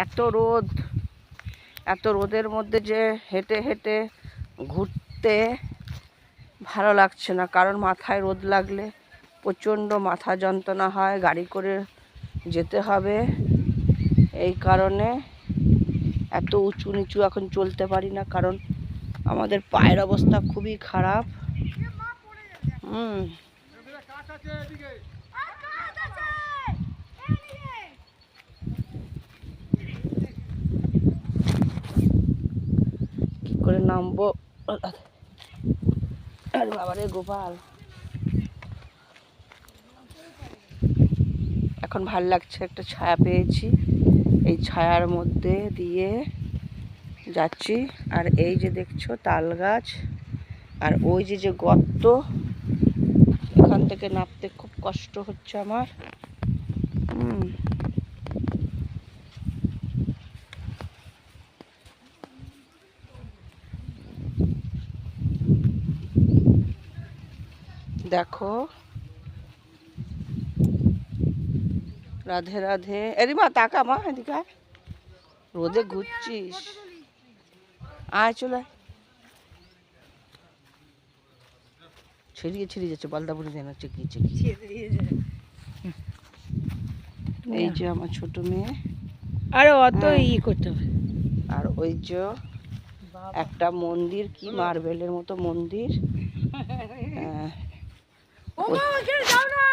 এত রোদ, এত রোদের মধ্যে যে হেঁটে হেঁটে ঘুরতে ভালো লাগছে না, কারণ মাথায় রোদ লাগলে প্রচণ্ড মাথা যন্ত্রণা হয়। গাড়ি করে যেতে হবে, এই কারণে এত উঁচু নিচু এখন চলতে পারি না, কারণ আমাদের পায়ের অবস্থা খুবই খারাপ। কি করে নামবো? আরে বাবারে গোপাল, এখন ভাল লাগছে, একটা ছায়া পেয়েছি, এই ছায়ার মধ্যে দিয়ে যাচ্ছি। আর এই যে দেখছো তাল গাছ, আর ওই যে যে গর্ত, এখান থেকে নামতে খুব কষ্ট হচ্ছে আমার। দেখো, রাধে রাধে। এরি মা তাকা মা, এদিকে আয়। রোদে ঘুরছিস, আয় চলে। ছিড়িয়ে ছিড়িয়ে যাচ্ছে, বালদাপুরি দেন হচ্ছে কি এই যে আমার ছোট মেয়ে। আরে অত ই করতে হবে। আর ওই যে একটা মন্দির, কি মার্বেলের মতো মন্দির। যাও না।